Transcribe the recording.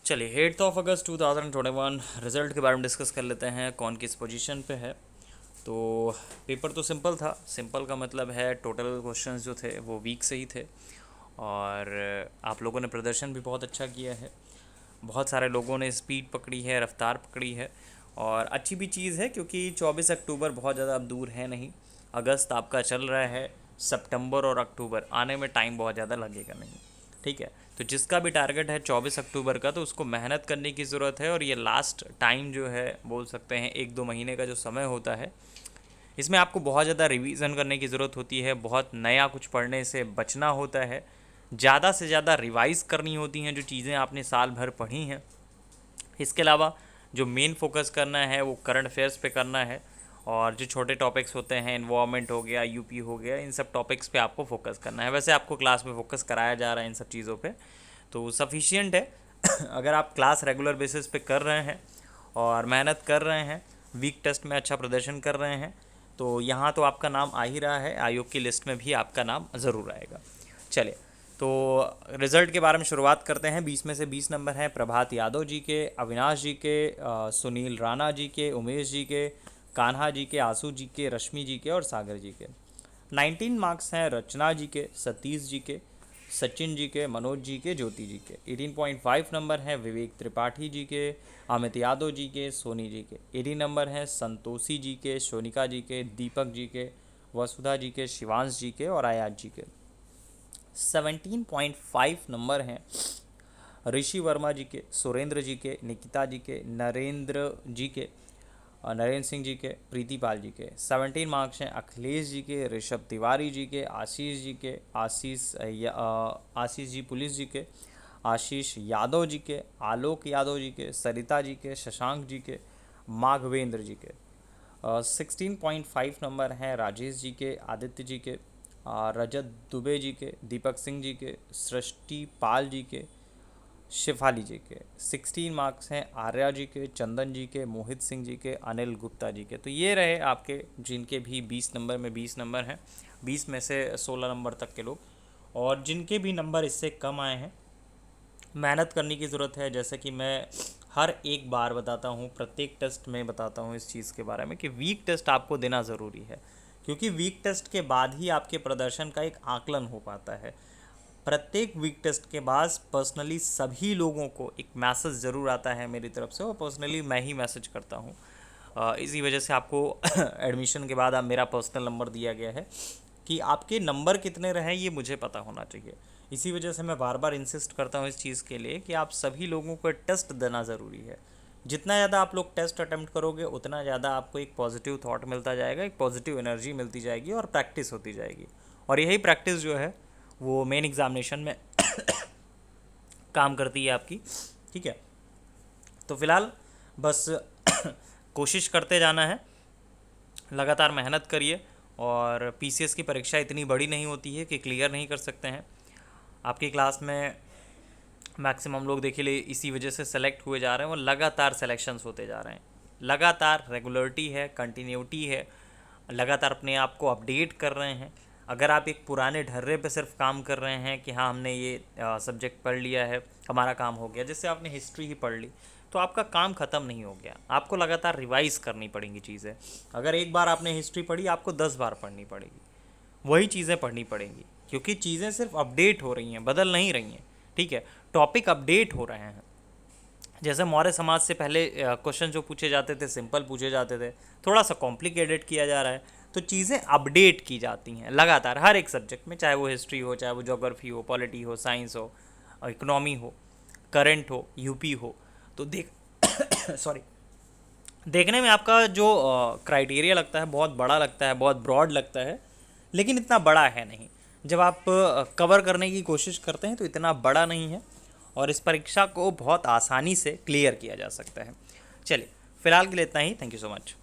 चलिए 8 अगस्त 2021 रिज़ल्ट के बारे में डिस्कस कर लेते हैं, कौन किस पोजीशन पे है। तो पेपर तो सिंपल था। सिंपल का मतलब है टोटल क्वेश्चंस जो थे वो वीक से ही थे और आप लोगों ने प्रदर्शन भी बहुत अच्छा किया है। बहुत सारे लोगों ने स्पीड पकड़ी है, रफ्तार पकड़ी है और अच्छी भी चीज़ है क्योंकि 24 अक्टूबर बहुत ज़्यादा अब दूर है नहीं। अगस्त आपका चल रहा है, सितंबर और अक्टूबर आने में टाइम बहुत ज़्यादा लगेगा नहीं। ठीक है, तो जिसका भी टारगेट है 24 अक्टूबर का, तो उसको मेहनत करने की ज़रूरत है और ये लास्ट टाइम जो है बोल सकते हैं 1-2 महीने का जो समय होता है, इसमें आपको बहुत ज़्यादा रिवीजन करने की ज़रूरत होती है, बहुत नया कुछ पढ़ने से बचना होता है, ज़्यादा से ज़्यादा रिवाइज़ करनी होती हैं जो चीज़ें आपने साल भर पढ़ी हैं। इसके अलावा जो मेन फोकस करना है वो करंट अफेयर्स पे करना है और जो छोटे टॉपिक्स होते हैं, इन्वायरमेंट हो गया, यूपी हो गया, इन सब टॉपिक्स पे आपको फोकस करना है। वैसे आपको क्लास में फोकस कराया जा रहा है इन सब चीज़ों पे, तो सफिशियंट है। अगर आप क्लास रेगुलर बेसिस पे कर रहे हैं और मेहनत कर रहे हैं, वीक टेस्ट में अच्छा प्रदर्शन कर रहे हैं, तो यहाँ तो आपका नाम आ ही रहा है, आयोग की लिस्ट में भी आपका नाम ज़रूर आएगा। चलिए, तो रिज़ल्ट के बारे में शुरुआत करते हैं। 20 में से 20 नंबर हैं प्रभात यादव जी के, अविनाश जी के, सुनील राणा जी के, उमेश जी के, कान्हा जी के, आंसू जी के, रश्मि जी के और सागर जी के। 19 मार्क्स हैं रचना जी के, सतीश जी के, सचिन जी के, मनोज जी के, ज्योति जी के। 18.5 नंबर हैं विवेक त्रिपाठी जी के, अमित यादव जी के, सोनी जी के। 80 नंबर हैं संतोषी जी के, सोनिका जी के, दीपक जी के, वसुधा जी के, शिवांश जी के और आयात जी के। 17.5 नंबर हैं ऋषि वर्मा जी के, सुरेंद्र जी के, निकिता जी के, नरेंद्र जी के, नरेंद्र सिंह जी के, प्रीतिपाल जी के। 17 मार्क्स हैं अखिलेश जी के, ऋषभ तिवारी जी के, आशीष जी के, आशीष जी पुलिस जी के, आशीष यादव जी के, आलोक यादव जी के, सरिता जी के, शशांक जी के, माघवेंद्र जी के। 16.5 नंबर हैं राजेश जी के, आदित्य जी के, रजत दुबे जी के, दीपक सिंह जी के, सृष्टि पाल जी के, शिफाली जी के। 16 मार्क्स हैं आर्या जी के, चंदन जी के, मोहित सिंह जी के, अनिल गुप्ता जी के। तो ये रहे आपके जिनके भी 20 नंबर में 20 नंबर हैं, 20 में से 16 नंबर तक के लोग। और जिनके भी नंबर इससे कम आए हैं, मेहनत करने की ज़रूरत है। जैसे कि मैं हर एक बार बताता हूँ, प्रत्येक टेस्ट में बताता हूँ इस चीज़ के बारे में कि वीक टेस्ट आपको देना ज़रूरी है, क्योंकि वीक टेस्ट के बाद ही आपके प्रदर्शन का एक आकलन हो पाता है। प्रत्येक वीक टेस्ट के बाद पर्सनली सभी लोगों को एक मैसेज ज़रूर आता है मेरी तरफ से, और पर्सनली मैं ही मैसेज करता हूँ। इसी वजह से आपको एडमिशन के बाद आप मेरा पर्सनल नंबर दिया गया है कि आपके नंबर कितने रहे ये मुझे पता होना चाहिए। इसी वजह से मैं बार बार इंसिस्ट करता हूँ इस चीज़ के लिए कि आप सभी लोगों को टेस्ट देना ज़रूरी है। जितना ज़्यादा आप लोग टेस्ट अटैम्प्ट करोगे उतना ज़्यादा आपको एक पॉजिटिव थॉट मिलता जाएगा, एक पॉजिटिव एनर्जी मिलती जाएगी और प्रैक्टिस होती जाएगी। और यही प्रैक्टिस जो है वो मेन एग्ज़ामिनेशन में काम करती है आपकी। ठीक है, तो फ़िलहाल बस कोशिश करते जाना है, लगातार मेहनत करिए। और पीसीएस की परीक्षा इतनी बड़ी नहीं होती है कि क्लियर नहीं कर सकते हैं। आपकी क्लास में मैक्सिमम लोग देखिए ले इसी वजह से सेलेक्ट हुए जा रहे हैं, वो लगातार सेलेक्शंस होते जा रहे हैं। लगातार रेगुलरिटी है, कंटिन्यूटी है, लगातार अपने आप को अपडेट कर रहे हैं। अगर आप एक पुराने ढर्रे पे सिर्फ काम कर रहे हैं कि हाँ हमने ये सब्जेक्ट पढ़ लिया है, हमारा काम हो गया, जैसे आपने हिस्ट्री ही पढ़ ली, तो आपका काम ख़त्म नहीं हो गया। आपको लगातार रिवाइज़ करनी पड़ेंगी चीज़ें। अगर एक बार आपने हिस्ट्री पढ़ी, आपको 10 बार पढ़नी पड़ेगी, वही चीज़ें पढ़नी पड़ेंगी, क्योंकि चीज़ें सिर्फ अपडेट हो रही हैं, बदल नहीं रही हैं। ठीक है, टॉपिक अपडेट हो रहे हैं। जैसे मौर्य समाज से पहले क्वेश्चन जो पूछे जाते थे सिंपल पूछे जाते थे, थोड़ा सा कॉम्प्लिकेटेड किया जा रहा है। तो चीज़ें अपडेट की जाती हैं लगातार हर एक सब्जेक्ट में, चाहे वो हिस्ट्री हो, चाहे वो ज्योग्राफी हो, पॉलिटी हो, साइंस हो, इकोनॉमी हो, करंट हो, यूपी हो। तो सॉरी, देखने में आपका जो क्राइटेरिया लगता है बहुत बड़ा लगता है, बहुत ब्रॉड लगता है, लेकिन इतना बड़ा है नहीं। जब आप कवर करने की कोशिश करते हैं तो इतना बड़ा नहीं है और इस परीक्षा को बहुत आसानी से क्लियर किया जा सकता है। चलिए, फ़िलहाल के लिए इतना ही। Thank you so much.